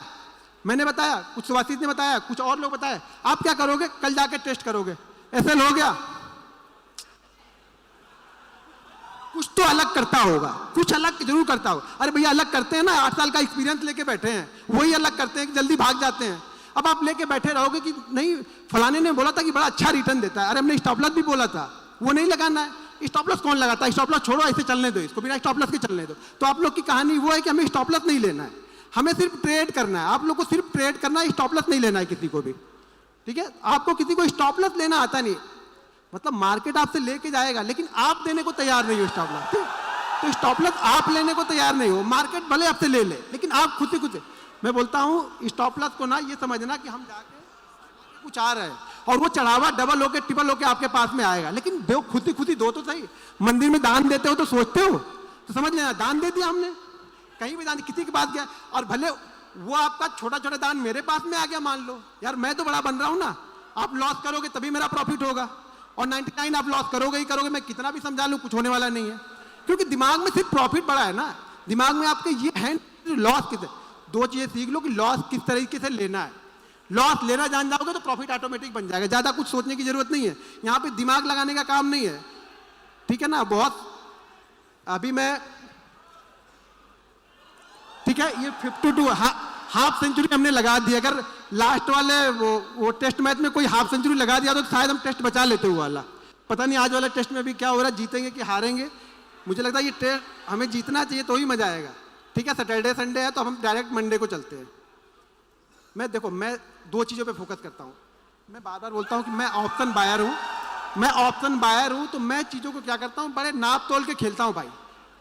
Speaker 3: मैंने बताया, कुछ सुभाषित ने बताया, कुछ और लोग बताया, आप क्या करोगे, कल जाके टेस्ट करोगे, ऐसे हो गया, कुछ तो अलग करता होगा, कुछ अलग जरूर करता होगा। अरे भैया अलग करते हैं ना, 8 साल का एक्सपीरियंस लेके बैठे हैं, वही अलग करते हैं कि जल्दी भाग जाते हैं। अब आप लेके बैठे रहोगे कि नहीं फलाने ने बोला था कि बड़ा अच्छा रिटर्न देता है, अरे हमने स्टॉप लॉस भी बोला था, वो नहीं लगाना है। स्टॉप लॉस कौन लगाता है? स्टॉप लॉस छोड़ो, ऐसे चलने दो, इसको बिना स्टॉप लॉस के चलने दो। तो आप लोग की कहानी वो है कि हमें स्टॉप लॉस नहीं लेना है, हमें सिर्फ ट्रेड करना है। आप लोग को सिर्फ ट्रेड करना है, स्टॉप लॉस नहीं लेना है किसी को भी, ठीक है। आपको किसी को स्टॉप लॉस लेना आता नहीं, मतलब मार्केट आपसे लेके जाएगा लेकिन आप देने को तैयार नहीं हो स्टॉप लॉस, तो स्टॉप लॉस आप लेने को तैयार नहीं हो, मार्केट भले आपसे ले ले, लेकिन आप खुद से मैं बोलता हूँ स्टॉप लॉस को ना ये समझना कि हम जाके कुछ आ रहा है और वो चढ़ावा डबल होके ट्रिपल होके आपके पास में आएगा, लेकिन दो खुद ही दो तो सही। मंदिर में दान देते हो तो सोचते हो, तो समझ लेना दान दे दिया हमने, कहीं भी दान किसी के पास गया, और भले वो आपका छोटा छोटा दान मेरे पास में आ गया, मान लो यार मैं तो बड़ा बन रहा हूं ना, आप लॉस करोगे तभी मेरा प्रॉफिट होगा, और 99 आप लॉस करोगे ही करोगे, मैं कितना भी समझा लूं कुछ होने वाला नहीं है, क्योंकि दिमाग में सिर्फ प्रॉफिट बड़ा है ना, दिमाग में आपके ये है लॉस किस, दो चीजें सीख लो कि लॉस किस तरीके से लेना है। लॉस लेना जान जाओगे तो प्रॉफिट ऑटोमेटिक बन जाएगा, ज्यादा कुछ सोचने की जरूरत नहीं है, यहाँ पे दिमाग लगाने का काम नहीं है, ठीक है ना। बहुत अभी मैं ठीक है, ये 52 हाफ सेंचुरी हमने लगा दी, अगर लास्ट वाले वो टेस्ट मैच में कोई हाफ सेंचुरी लगा दिया तो शायद हम टेस्ट बचा लेते हुए वाला। पता नहीं आज वाला टेस्ट में भी क्या हो रहा है, जीतेंगे कि हारेंगे। मुझे लगता है ये टेस्ट हमें जीतना चाहिए तो ही मजा आएगा। ठीक है, सैटरडे संडे है तो हम डायरेक्ट मंडे को चलते हैं। मैं देखो, मैं दो चीज़ों पे फोकस करता हूँ। मैं बार बार बोलता हूँ कि मैं ऑप्शन बायर हूँ, मैं ऑप्शन बायर हूँ, तो मैं चीज़ों को क्या करता हूँ, बड़े नाप तोल के खेलता हूँ भाई,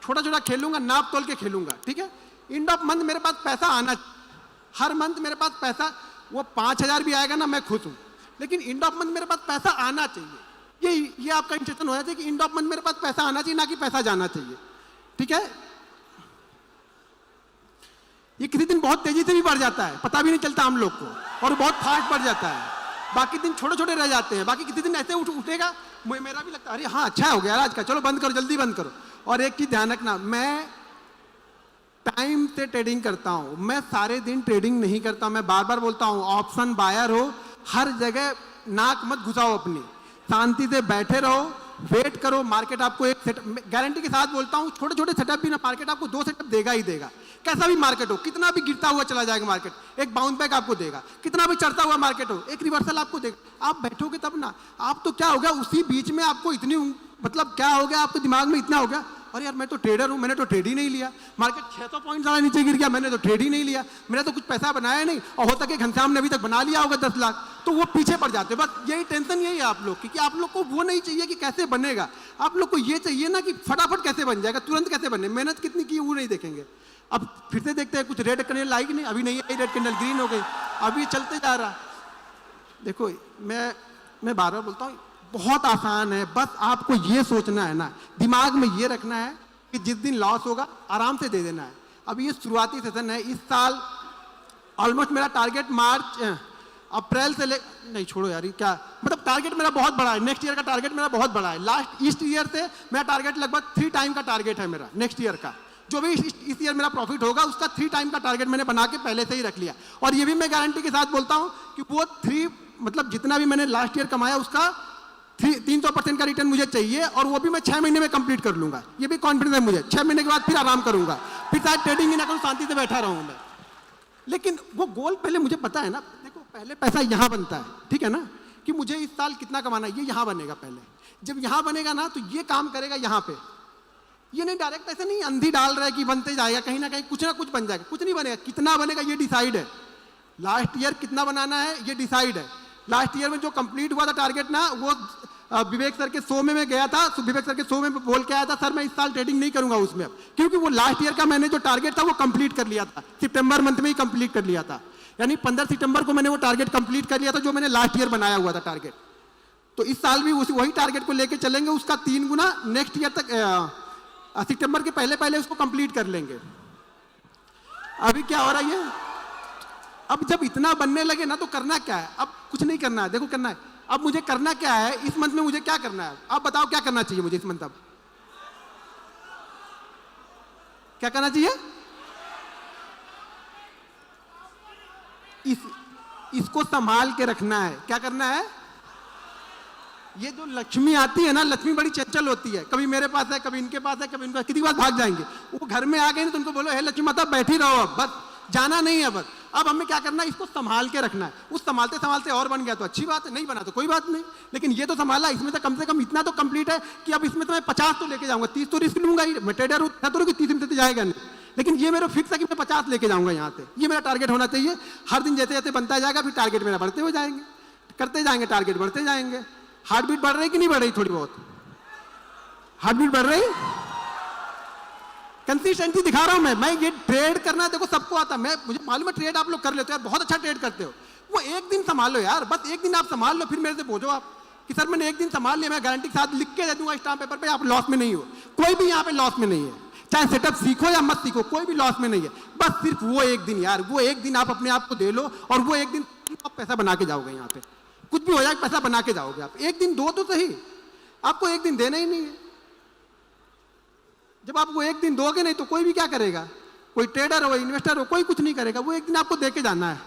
Speaker 3: छोटा छोटा खेलूंगा, नाप तोल के खेलूंगा। ठीक है, एंड ऑफ मंथ मेरे पास पैसा आना, हर मंथ मेरे पास पैसा, वो 5,000 भी आएगा ना मैं खुश हूँ, लेकिन एंड ऑफ मंथ मेरे पास पैसा आना चाहिए। ये आपका इंटेंशन होना चाहिए कि एंड ऑफ मंथ मेरे पास पैसा आना चाहिए, ना कि पैसा जाना चाहिए। ठीक है, ये किसी दिन बहुत तेजी से भी बढ़ जाता है, पता भी नहीं चलता हम लोग को, और बहुत फास्ट बढ़ जाता है, बाकी दिन छोटे छोटे रह जाते हैं, बाकी किसी दिन ऐसे उठेगा मेरा भी लगता है अरे हाँ अच्छा हो गया आज का, चलो बंद करो, जल्दी बंद करो। और एक चीज ध्यान रखना, मैं टाइम से ट्रेडिंग करता हूं, मैं सारे दिन ट्रेडिंग नहीं करता। मैं बार बार बोलता हूं, ऑप्शन बायर हो, हर जगह नाक मत घुसाओ अपनी, शांति से बैठे रहो, वेट करो। मार्केट आपको एक सेटअप, गारंटी के साथ बोलता हूं, छोटे छोटे सेटअप भी ना, मार्केट आपको 2 सेटअप देगा ही देगा। कैसा भी मार्केट हो, कितना भी गिरता हुआ चला जाएगा मार्केट, एक बाउंस बैक आपको देगा। कितना भी चढ़ता हुआ मार्केट हो, एक रिवर्सल आपको देगा। आप बैठोगे तब ना, आप तो क्या हो गया उसी बीच में, आपको इतनी मतलब क्या हो गया, आपके दिमाग में इतना हो गया, अरे यार मैं तो ट्रेडर हूं, मैंने तो ट्रेड ही नहीं लिया, मार्केट 600 पॉइंट ज़्यादा नीचे गिर गया, मैंने तो ट्रेड ही नहीं लिया, मैंने तो कुछ पैसा बनाया नहीं, और होता कि घनश्याम ने अभी तक बना लिया होगा 10 लाख, तो वो पीछे पड़ जाते हैं। बस यही टेंशन यही है आप लोग की, कि आप लोग को वो नहीं चाहिए कि कैसे बनेगा, आप लोग को ये चाहिए ना कि फटाफट कैसे बन जाएगा, तुरंत कैसे बने, मेहनत कितनी की वो नहीं देखेंगे। अब फिर से देखते हैं, कुछ रेड कैंडल आई कि नहीं, अभी नहीं आई, रेड कैंडल ग्रीन हो गई, अभी चलते जा रहा। देखो मैं बार बार बोलता हूँ, बहुत आसान है, बस आपको ये सोचना है ना, दिमाग में ये रखना है कि जिस दिन लॉस होगा आराम से दे देना है। अब ये शुरुआती सेशन है, इस साल ऑलमोस्ट मेरा टारगेट मार्च अप्रैल से नहीं छोड़ो यार, ये क्या मतलब, टारगेट मेरा बहुत बड़ा है, नेक्स्ट ईयर का टारगेट मेरा बहुत बड़ा है। लास्ट इस ईयर से मेरा टारगेट लगभग 3 टाइम का टारगेट है मेरा, नेक्स्ट ईयर का जो भी इस ईयर मेरा प्रॉफिट होगा उसका 3 टाइम का टारगेट मैंने बना के पहले से ही रख लिया। और ये भी मैं गारंटी के साथ बोलता हूँ कि वो 3 मतलब जितना भी मैंने लास्ट ईयर कमाया उसका 300% का रिटर्न मुझे चाहिए, और वो भी मैं 6 महीने में कंप्लीट कर लूंगा। ये भी कॉन्फिडेंस है मुझे, 6 महीने के बाद फिर आराम करूंगा, फिर शायद ट्रेडिंग ही ना करूँ, शांति से बैठा रहूँ मैं। लेकिन वो गोल पहले मुझे पता है ना, देखो पहले पैसा यहाँ बनता है, ठीक है ना, कि मुझे इस साल कितना कमाना है, ये यहाँ बनेगा पहले। जब यहाँ बनेगा ना तो ये काम करेगा यहाँ पे, ये नहीं डायरेक्ट ऐसे नहीं अंधी डाल रहा है कि बनते जाएगा, कहीं ना कहीं कुछ ना कुछ बन जाएगा। कुछ नहीं बनेगा, कितना बनेगा ये डिसाइड है, लास्ट ईयर कितना बनाना है ये डिसाइड है। लास्ट ईयर में जो कंप्लीट हुआ था टारगेट ना, वो विवेक सर के शो में मैं गया था, विवेक सर के शो में बोल के आया था, सर मैं इस साल ट्रेडिंग नहीं करूंगा उसमें अब, क्योंकि वो लास्ट ईयर का मैंने जो टारगेट था वो कंप्लीट कर लिया था, सितंबर मंथ में ही कंप्लीट कर लिया था, यानी 15 सितंबर को मैंने वो टारगेट कंप्लीट कर लिया था जो मैंने लास्ट ईयर बनाया हुआ था टारगेट। तो इस साल भी वही टारगेट को लेके चलेंगे, उसका 3 गुना नेक्स्ट ईयर तक, सितंबर के पहले पहले उसको कंप्लीट कर लेंगे। अभी क्या हो रहा है, अब जब इतना बनने लगे ना तो करना क्या है, अब कुछ नहीं करना है, देखो करना है, अब मुझे करना क्या है इस मंथ में, मुझे क्या करना है, आप बताओ क्या करना चाहिए मुझे इस मंथ, अब क्या करना चाहिए, इसको संभाल के रखना है। क्या करना है, ये जो लक्ष्मी आती है ना, लक्ष्मी बड़ी चंचल होती है, कभी मेरे पास है, कभी इनके पास है, कभी इनके पास, कितनी बार भाग जाएंगे। वो घर में आ गए ना तो उनको बोलो हे लक्ष्मी माता बैठी रहो, अब बस जाना नहीं है, बस अब हमें क्या करना है, इसको संभाल के रखना है। उस संभालते संभालते और बन गया तो अच्छी बात है, नहीं बना तो कोई बात नहीं, लेकिन ये तो संभाला, इसमें तो कम से कम इतना तो कंप्लीट है कि अब इसमें तो मैं 50 तो लेके जाऊंगा, 30 तो रिस्क लूंगा ही, मैं ट्रेडर हूं, तो 30 में तो जाएगा नहीं, लेकिन ये मेरा फिक्स है कि मैं 50 लेके जाऊंगा यहाँ से, ये मेरा टारगेट होना चाहिए। हर दिन जैसे जैसे बनता जाएगा फिर टारगेट मेरा बढ़ते हुए जाएंगे, करते जाएंगे, टारगेट बढ़ते जाएंगे। हार्ट बीट बढ़ रही कि नहीं बढ़ रही, थोड़ी बहुत हार्ट बीट बढ़ रही, कंसिस्टेंसी दिखा रहा हूं मैं ये ट्रेड करना देखो सबको आता है, मैं मुझे मालूम है ट्रेड आप लोग कर लेते हो यार, बहुत अच्छा ट्रेड करते हो। वो एक दिन संभालो यार, बस एक दिन आप संभाल लो, फिर मेरे से पूछो आप कि सर मैंने एक दिन संभाल लिया, मैं गारंटी के साथ लिख के दे दूंगा स्टाम्प पेपर पे आप लॉस में नहीं हो। कोई भी यहाँ पे लॉस में नहीं है, चाहे सेटअप सीखो या मत सीखो, कोई भी लॉस में नहीं है। बस सिर्फ वो एक दिन यार, वो एक दिन आप अपने आप को दे लो और वो एक दिन आप पैसा बना के जाओगे। यहाँ पे कुछ भी हो जाए पैसा बना के जाओगे आप। एक दिन दो तो सही, आपको एक दिन देना ही नहीं है। जब आप वो एक दिन दोगे नहीं तो कोई भी क्या करेगा, कोई ट्रेडर हो इन्वेस्टर हो कोई कुछ नहीं करेगा, वो एक दिन आपको दे के जाना है।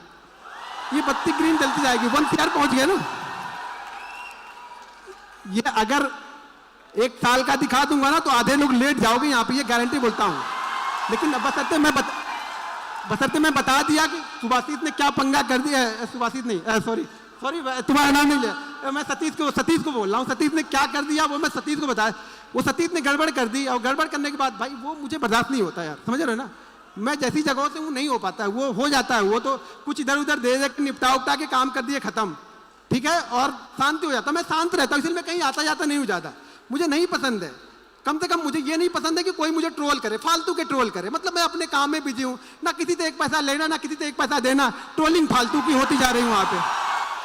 Speaker 3: ये बत्ती ग्रीन जलती जाएगी, 1 CR पहुंच गया ना। ये अगर 1 साल का दिखा दूंगा ना तो आधे लोग लेट जाओगे यहाँ पे, ये गारंटी बोलता हूँ। लेकिन बशर्ते मैं बता दिया कि सुभाषित ने क्या पंगा कर दिया है, सुभाषित नहीं सॉरी तुम्हारा नाम नहीं लिया, मैं सतीश को बोल रहा हूँ। सतीश ने क्या कर दिया वो मैं सतीश को बताया, वो सतीश ने गड़बड़ कर दी और गड़बड़ करने के बाद भाई वो मुझे बर्दाश्त नहीं होता यार, समझ रहे हो ना। मैं जैसी जगहों से वो नहीं हो पाता है, वो हो जाता है, वो तो कुछ इधर उधर दे दे निपटा उपटा के काम कर दिए खत्म, ठीक है, और शांति हो जाता। मैं शांत रहता हूँ, इसलिए मैं कहीं आता जाता नहीं हो जाता, मुझे नहीं पसंद है। कम से कम मुझे ये नहीं पसंद है कि कोई मुझे ट्रोल करे, फालतू के ट्रोल करे। मतलब मैं अपने काम में बिजी हूँ, ना किसी से 1 पैसा लेना ना किसी से 1 पैसा देना, ट्रोलिंग फालतू की होती जा रही हूँ वहाँ पे,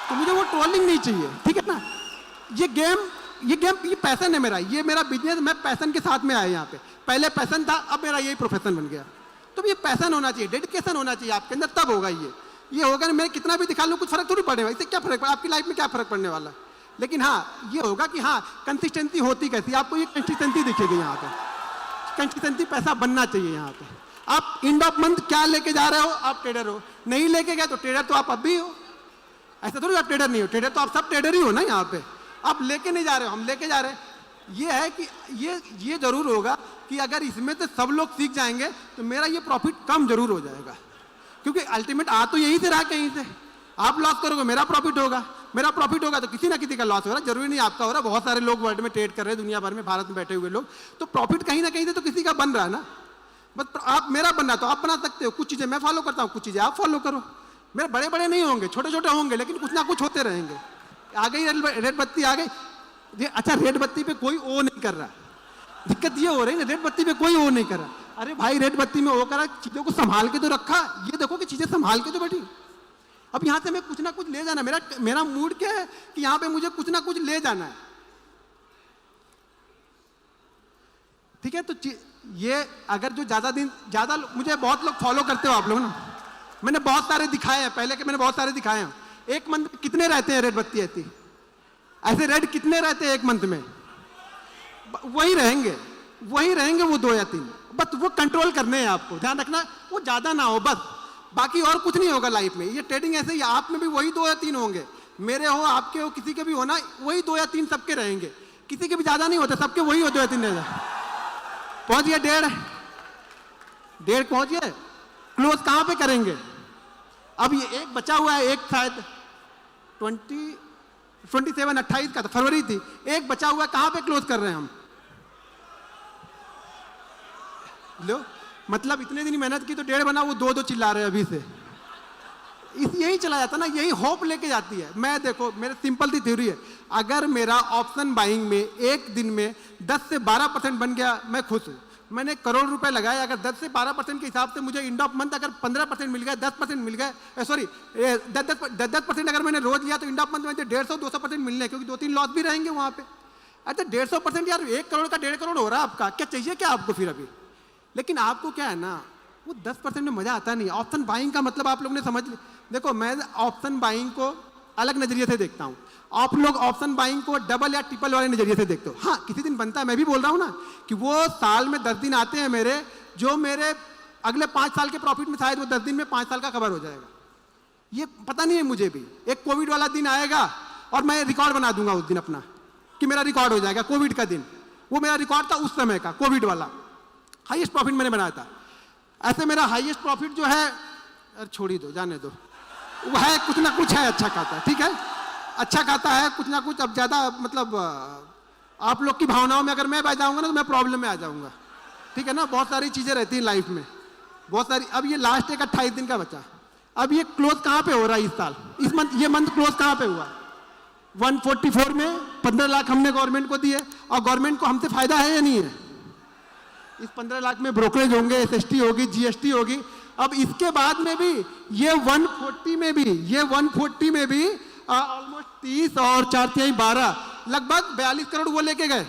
Speaker 3: तो मुझे वो ट्रोलिंग नहीं चाहिए, ठीक है ना। ये पैशन है मेरा, ये मेरा बिजनेस, मैं पैशन के साथ में आया यहाँ पे। पहले पैशन था, अब मेरा यही प्रोफेशन बन गया। तो ये पैशन होना चाहिए, डेडिकेशन होना चाहिए आपके अंदर, तब होगा ये होगा ना। मैं कितना भी दिखा लूँ कुछ फर्क थोड़ी पड़ेगा, इससे क्या फर्क, आपकी लाइफ में क्या फर्क पड़ने वाला। लेकिन हाँ ये होगा कि हाँ कंसिस्टेंसी होती कैसी, आपको ये कंसिस्टेंसी दिखेगी यहाँ पे। कंसिस्टेंसी पैसा बनना चाहिए यहाँ पे। आप एंड ऑफ मंथ क्या लेके जा रहे हो, आप ट्रेडर हो, नहीं लेके गए तो ट्रेडर तो आप अब भी हो, ऐसा थोड़ी आप ट्रेडर नहीं हो, ट्रेडर तो आप सब ट्रेडर ही हो ना। यहाँ पे आप लेके नहीं जा रहे हो, हम लेके जा रहे हैं। ये है कि ये जरूर होगा कि अगर इसमें से सब लोग सीख जाएंगे तो मेरा ये प्रॉफिट कम जरूर हो जाएगा, क्योंकि अल्टीमेट आ तो यहीं से रहा, कहीं से आप लॉस करोगे मेरा प्रॉफिट होगा, मेरा प्रॉफिट होगा तो किसी ना किसी का लॉस हो रहा है, जरूरी नहीं आपका हो रहा। बहुत सारे लोग वर्ल्ड में ट्रेड कर रहे हैं, दुनिया भर में, भारत में बैठे हुए लोग, तो प्रॉफिट कहीं ना कहीं से तो किसी का बन रहा है ना। बस आप मेरा बनना तो आप बना सकते हो, कुछ चीजें मैं फॉलो करता हूँ, कुछ चीजें आप फॉलो करो। मेरे बड़े बड़े नहीं होंगे, छोटे छोटे होंगे, लेकिन कुछ ना कुछ होते रहेंगे। आ गई रेड बत्ती आ गई, अच्छा रेड बत्ती पे कोई ओ नहीं कर रहा, दिक्कत ये हो रही है ना, रेड बत्ती पे कोई ओ नहीं कर रहा। अरे भाई रेड बत्ती में ओ करा, चीजों को संभाल के तो रखा, ये देखो कि चीजें संभाल के तो बैठी। अब यहाँ से मैं कुछ ना कुछ ले जाना, मेरा मूड क्या है कि यहाँ पे मुझे कुछ ना कुछ ले जाना है, ठीक है। तो ये अगर जो ज्यादा मुझे बहुत लोग फॉलो करते हो आप लोग ना, मैंने बहुत सारे दिखाए हैं, पहले के मैंने बहुत सारे दिखाए हैं। एक मंथ में कितने रहते हैं रेड बत्ती ऐसे रेड कितने रहते हैं एक मंथ में, वही रहेंगे वो 2 या 3, बस वो कंट्रोल करने हैं आपको, ध्यान रखना वो ज्यादा ना हो, बस बाकी और कुछ नहीं होगा लाइफ में। ये ट्रेडिंग ऐसे ही, आप में भी वही 2 या 3 होंगे, मेरे हो आपके हो किसी के भी हो ना, वही 2 या 3 सबके रहेंगे, किसी के भी ज्यादा नहीं होते, सबके वही हो 2 या 3 रहेगा। पहुंच गया 1.5 पहुंच गया, क्लोज कहां पे करेंगे। अब ये एक बचा हुआ है, एक शायद 28 का था, फरवरी थी, एक बचा हुआ है, कहां पे क्लोज कर रहे हैं हम। लो मतलब इतने दिन मेहनत की तो 1.5 बना, वो 2 चिल्ला रहे हैं अभी से। यही चला जाता ना, यही होप लेके जाती है। मैं देखो मेरे सिंपल सी थ्योरी है, अगर मेरा ऑप्शन बाइंग में एक दिन में 10 से 12% बन गया मैं खुश हूं। मैंने करोड़ रुपए लगाए, अगर 10 से 12% के हिसाब से मुझे एंड ऑफ मंथ अगर 15% मिल गया, 10% मिल गया, सॉरी 10% अगर मैंने रोज लिया तो एंड ऑफ मंथ में 150-200% मिलने, क्योंकि 2-3 लॉस भी रहेंगे वहां पे। अच्छा 150% यार 1 करोड़ का 1.5 करोड़ हो रहा है आपका, क्या चाहिए क्या आपको फिर अभी। लेकिन आपको क्या है ना, वो 10% में मजा आता नहीं। ऑप्शन बाइंग का मतलब आप लोगों ने समझ, देखो मैं ऑप्शन बाइंग को अलग नजरिए से देखता हूं, आप लोग ऑप्शन बाइंग को डबल या ट्रिपल वाले नजरिए से देखते हो। हाँ किसी दिन बनता है, मैं भी बोल रहा हूं ना कि वो साल में 10 दिन आते हैं मेरे, जो मेरे अगले 5 साल के प्रॉफिट में शायद वो 10 दिन में 5 साल का कवर हो जाएगा। ये पता नहीं है मुझे भी। एक कोविड वाला दिन आएगा और मैं रिकॉर्ड बना दूंगा उस दिन अपना, कि मेरा रिकॉर्ड हो जाएगा कोविड का दिन। वो मेरा रिकॉर्ड था उस समय का, कोविड वाला हाईएस्ट प्रॉफिट मैंने बनाया था। ऐसे मेरा हाईएस्ट प्रॉफिट जो है, अरे छोड़ी दो, जाने दो, वो है कुछ ना कुछ है, अच्छा खाता, ठीक है, अच्छा खाता है कुछ ना कुछ। अब ज्यादा मतलब आप लोग की भावनाओं में अगर मैं बह जाऊंगा ना तो मैं प्रॉब्लम में आ जाऊंगा, ठीक है ना। बहुत सारी चीजें रहती हैं लाइफ में, बहुत सारी। अब ये लास्ट एक 28 दिन का बचा, अब ये क्लोज कहां पे हो रहा है इस साल, इस मंथ, ये मंथ क्लोज कहां पे हुआ, 144 में 15 लाख हमने गवर्नमेंट को दिए, और गवर्नमेंट को हमसे फायदा है या नहीं है। इस 15 लाख में ब्रोकरेज होंगे, एसएसटी होगी, जीएसटी होगी। अब इसके बाद में भी ये 140 में भी ऑलमोस्ट 30 और 4 12 लगभग 42 करोड़ वो लेके गए।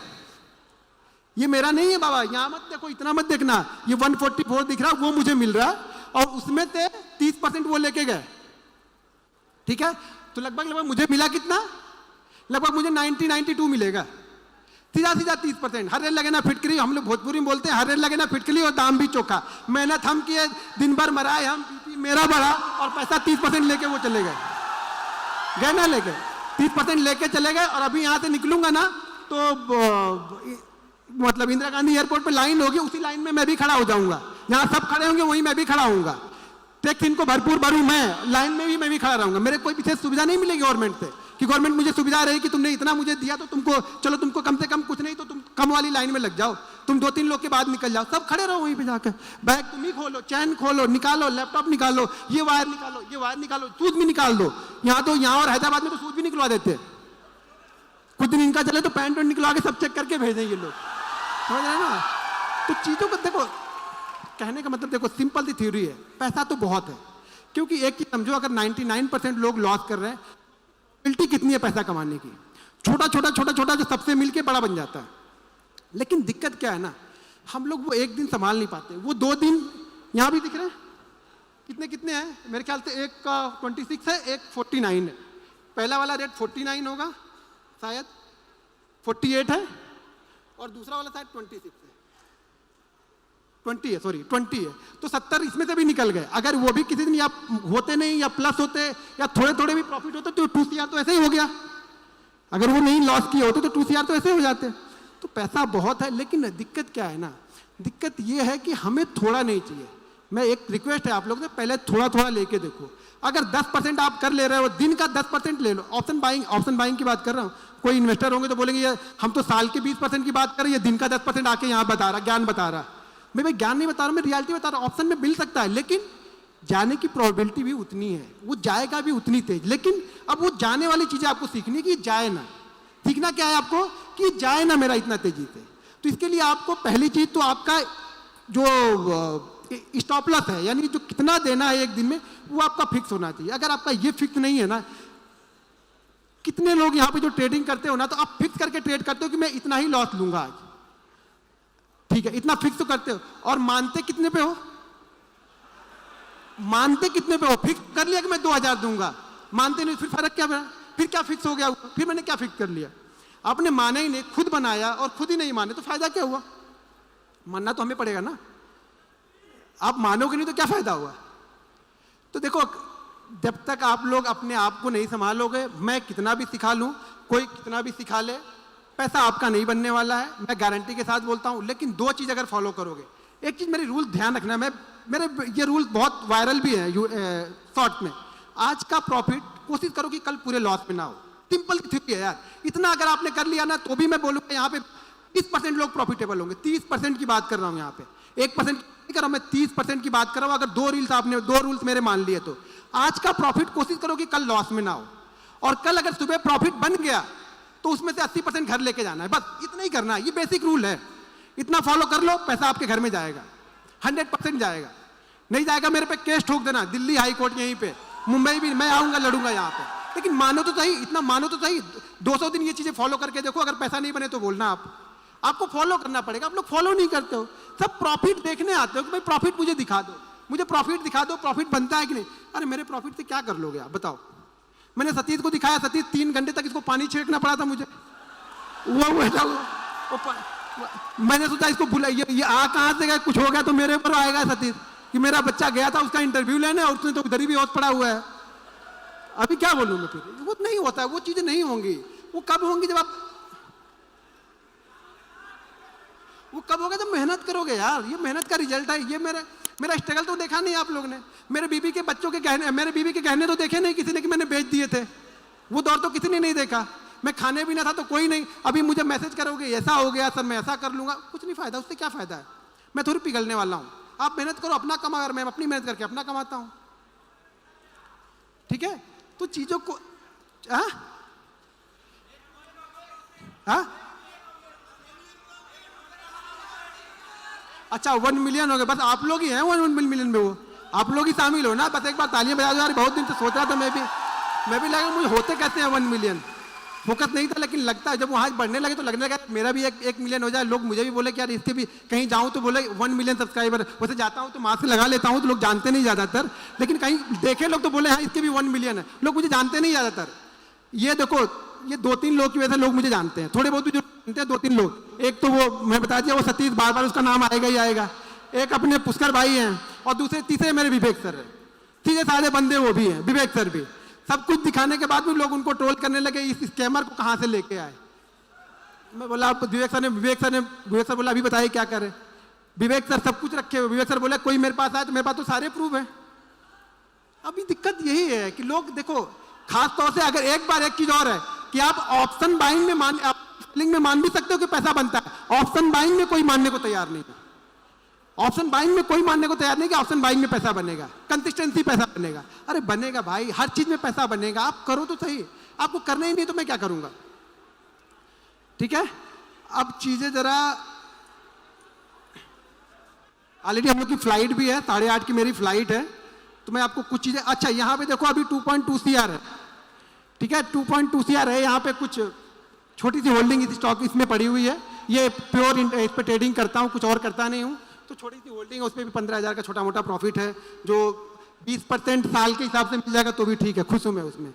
Speaker 3: ये मेरा नहीं है बाबा, यहां मत देखो, इतना मत देखना, ये 144 दिख रहा वो मुझे मिल रहा और उसमें से 30% वो लेके गए। ठीक है, तो लगभग मुझे मिला कितना, लगभग मुझे 92 मिलेगा। सीधा 30%। हर रेल लगे ना फिटकरी, हम लोग भोजपुरी में बोलते हैं, हर रेल लगे ना फिटकरी और दाम भी चोखा। मेहनत हम किए, दिन भर मराए हम, बीपी मेरा बढ़ा और पैसा 30% लेके वो चले गए ना, लेके 30% लेके चले गए। और अभी यहाँ से निकलूंगा ना तो मतलब इंदिरा गांधी एयरपोर्ट पे लाइन होगी, उसी लाइन में मैं भी खड़ा हो जाऊंगा। जहां सब खड़े होंगे वहीं मैं भी खड़ा होऊंगा। टैक्स इनको भरपूर भरूं, मैं लाइन में भी मैं भी खड़ा रहूंगा। मेरे कोई पीछे सुविधा नहीं मिलेगी गवर्नमेंट से कि गवर्नमेंट मुझे सुविधा रही कि तुमने इतना मुझे दिया तो तुमको चलो, तुमको कम से कम कुछ नहीं तो तुम कम वाली लाइन में लग जाओ, तुम 2-3 लोग के बाद निकल जाओ। सब खड़े रहो वहीं पे जाकर, बैग तुम ही खोलो, चैन खोलो, निकालो, लैपटॉप निकालो, ये वायर निकालो, सूद भी निकाल दो। यहाँ तो यहाँ और हैदराबाद में तो सूद भी निकलवा देते। कुछ दिन इनका चले तो पैंट वैंट निकलवा के सब चेक करके भेजें ये लोग, समझ रहे हैं ना। तो चीजों को देखो, कहने का मतलब देखो, सिंपल सी थ्योरी है, पैसा तो बहुत है। क्योंकि एक चीज समझो, अगर 99% लोग लॉस कर रहे हैं, प्रोबेबिलिटी कितनी है पैसा कमाने की? छोटा जो सबसे मिलके बड़ा बन जाता है। लेकिन दिक्कत क्या है ना, हम लोग वो एक दिन संभाल नहीं पाते, वो 2 दिन। यहां भी दिख रहे हैं कितने हैं, मेरे ख्याल से एक का 26 है, एक 49 है। पहला वाला रेट 49 होगा शायद, 48 है, और दूसरा वाला शायद 26 है, 20 है, सॉरी 20 है। तो 70 इसमें से भी निकल गए। अगर वो भी किसी दिन या होते नहीं या प्लस होते या थोड़े भी प्रॉफिट होते तो 2 CR तो ऐसे ही हो गया। अगर वो नहीं लॉस किए होते तो 2 CR तो ऐसे हो जाते। तो पैसा बहुत है, लेकिन दिक्कत क्या है ना, दिक्कत ये है कि हमें थोड़ा नहीं चाहिए। मैं एक रिक्वेस्ट है आप लोग से, पहले थोड़ा लेके देखो। अगर 10% आप कर ले रहे हो, दिन का 10% ले लो। ऑप्शन बाइंग की बात कर रहा हूँ। कोई इन्वेस्टर होंगे तो बोलेंगे ये हम तो साल के 20% की बात कर रहे हैं, दिन का 10% आके यहाँ बता रहा, ज्ञान बता रहा। मैं भाई ज्ञान नहीं बता रहा, मैं रियलिटी बता रहा हूँ। ऑप्शन में मिल सकता है, लेकिन जाने की प्रोबेबिलिटी भी उतनी है, वो जाएगा भी उतनी तेज। लेकिन अब वो जाने वाली चीजें आपको सीखनी है कि जाए ना। सीखना क्या है आपको कि जाए ना मेरा इतना तेजी से। तो इसके लिए आपको पहली चीज तो आपका जो स्टॉप लॉस है, यानी जो कितना देना है एक दिन में, वो आपका फिक्स होना चाहिए। अगर आपका ये फिक्स नहीं है ना, कितने लोग यहाँ पे जो ट्रेडिंग करते हो ना, तो आप फिक्स करके ट्रेड करते हो कि मैं इतना ही लॉस लूंगा आज, ठीक है, इतना फिक्स तो करते हो। और मानते कितने पे हो? फिक्स कर लिया कि मैं 2000 दूंगा, मानते नहीं, फिर फर्क क्या पड़ा? फिर क्या फिक्स हो गया? फिर मैंने क्या फिक्स कर लिया? आपने माना ही नहीं, खुद बनाया और खुद ही नहीं माने, तो फायदा क्या हुआ? मानना तो हमें पड़ेगा ना। आप मानोगे नहीं तो क्या फायदा हुआ? तो देखो, जब तक आप लोग अपने आप को नहीं संभालोगे, मैं कितना भी सिखा लूं, कोई कितना भी सिखा ले, पैसा आपका नहीं बनने वाला है, मैं गारंटी के साथ बोलता हूं। लेकिन 2 चीज अगर फॉलो करोगे, एक चीज मेरी रूल ध्यान रखना, मेरे ये रूल बहुत वायरल भी है शॉर्ट में। आज का प्रॉफिट कोशिश करो कि कल पूरे लॉस में ना हो। सिंपल थ्योरी है यार। इतना अगर आपने कर लिया ना, तो भी मैं बोलूंगा यहाँ पे 30% लोग प्रॉफिटेबल होंगे। 30% की बात कर रहा हूँ यहाँ पे, 1% नहीं कर रहा हूं मैं, 30% की बात कर रहा हूँ। अगर 2 रूल्स मेरे मान लिए, तो आज का प्रॉफिट कोशिश करो कि कल लॉस में ना हो। और कल अगर सुबह प्रॉफिट बन गया तो उसमें से 80% घर लेके जाना है, बस इतना ही करना है। ये बेसिक रूल है, इतना फॉलो कर लो, पैसा आपके घर में जाएगा, 100% जाएगा। नहीं जाएगा मेरे पे केस ठोक देना, दिल्ली हाई कोर्ट यहीं पे, मुंबई भी मैं आऊंगा, लड़ूंगा यहाँ पे। लेकिन मानो तो सही, इतना मानो तो सही। 200 दिन ये चीजें फॉलो करके देखो, अगर पैसा नहीं बने तो बोलना। आपको फॉलो करना पड़ेगा। आप लोग फॉलो नहीं करते हो, सब प्रॉफिट देखने आते हो कि भाई प्रॉफिट मुझे दिखा दो, मुझे प्रॉफिट दिखा दो, प्रॉफिट बनता है कि नहीं। अरे मेरे प्रॉफिट से क्या कर लोगे आप बताओ? मैंने सतीश को दिखाया, सतीश 3 घंटे तक इसको पानी छिड़कना पड़ा था मुझे। मैंने सोचा इसको भूला, ये आ कहां से गया, कुछ हो गया तो मेरे ऊपर आएगा सतीश कि मेरा बच्चा गया था उसका इंटरव्यू लेने और उसने तो उधर ही भी होश पड़ा हुआ है। अभी क्या बोलूं मैं? फिर वो नहीं होता है, वो चीजें नहीं होंगी। वो कब होंगी? जब आप वो कब होगा? जब मेहनत करोगे यार। ये मेहनत का रिजल्ट है। ये मेरा स्ट्रगल तो देखा नहीं आप लोग ने। मेरे बीबी के बच्चों के गहने, मेरे बीबी के गहने तो देखे नहीं किसी ने कि मैंने बेच दिए थे। वो दौर तो किसी ने नहीं देखा। मैं खाने भी ना था तो कोई नहीं। अभी मुझे मैसेज करोगे ऐसा हो गया सर, मैं ऐसा कर लूंगा, कुछ नहीं फायदा। उससे क्या फायदा है? मैं थोड़ी पिघलने वाला हूं। आप मेहनत करो, अपना कमा। मैं अपनी मेहनत करके अपना कमाता हूं, ठीक है। तो चीजों को अच्छा 1 मिलियन हो गए, बस आप लोग ही हैं 1 मिलियन में, वो आप लोग ही शामिल हो ना। बस एक बार तालियां बजा दो यार, बहुत दिन से सोच रहा था मैं भी लगा मुझे होते कैसे हैं 1 मिलियन, फोकस नहीं था, लेकिन लगता है जब वहाँ बढ़ने लगे तो लगने लगा मेरा भी 1 मिलियन हो जाए। लोग मुझे भी बोले कि यार इसके भी कहीं जाऊँ तो बोले 1 मिलियन सब्सक्राइबर, वैसे जाता हूँ तो मास्क लगा लेता हूँ तो लोग जानते नहीं ज़्यादातर, लेकिन कहीं देखे लोग तो बोले हाँ इसके भी 1 मिलियन है, लोग मुझे जानते नहीं ज़्यादातर। ये देखो ये 2-3 लोग की वजह से लोग मुझे जानते हैं, थोड़े बहुत भी जो जानते हैं 2-3 लोग। एक तो वो मैं बता दिया वो सतीश, बार बार उसका नाम आएगा ही आएगा। एक अपने पुष्कर भाई हैं और तीसरे मेरे विवेक सर है। सीधे साधे बंदे वो भी हैं, विवेक सर भी। सब कुछ दिखाने के बाद भी लोग उनको ट्रोल करने लगे, इस स्कैमर को कहाँ से लेके आए। मैं बोला आप विवेक सर बोला अभी बताइए क्या करें। विवेक सर सब कुछ रखे हुए, विवेक सर बोला कोई मेरे पास आए तो मेरे पास तो सारे प्रूफ है। अभी दिक्कत यही है कि लोग देखो, खास तौर से अगर एक बार एक चीज और है कि आप ऑप्शन बाइंग में मान भी सकते हो कि पैसा बनता है, ऑप्शन बाइंग में कोई मानने को तैयार नहीं है। ऑप्शन बाइंग में कोई मानने को तैयार नहीं कि ऑप्शन बाइंग में पैसा बनेगा, कंसिस्टेंसी पैसा बनेगा। अरे बनेगा भाई, हर चीज में पैसा बनेगा, आप करो तो सही। आपको करना ही नहीं तो मैं क्या करूंगा, ठीक है। अब चीजें जरा, ऑलरेडी हम लोग की फ्लाइट भी है, 8:30 की मेरी फ्लाइट है, तो मैं आपको कुछ चीजें, अच्छा यहाँ पे देखो अभी 2.2 CR है, ठीक है 2.2 CR है। यहाँ पे कुछ छोटी सी होल्डिंग इस स्टॉक इसमें पड़ी हुई है, ये प्योर इस पे ट्रेडिंग करता हूँ, कुछ और करता नहीं हूँ, तो छोटी सी होल्डिंग है, उस पर भी 15,000 का छोटा मोटा प्रॉफिट है, जो 20% साल के हिसाब से मिल जाएगा तो भी ठीक है, खुश हूँ मैं उसमें।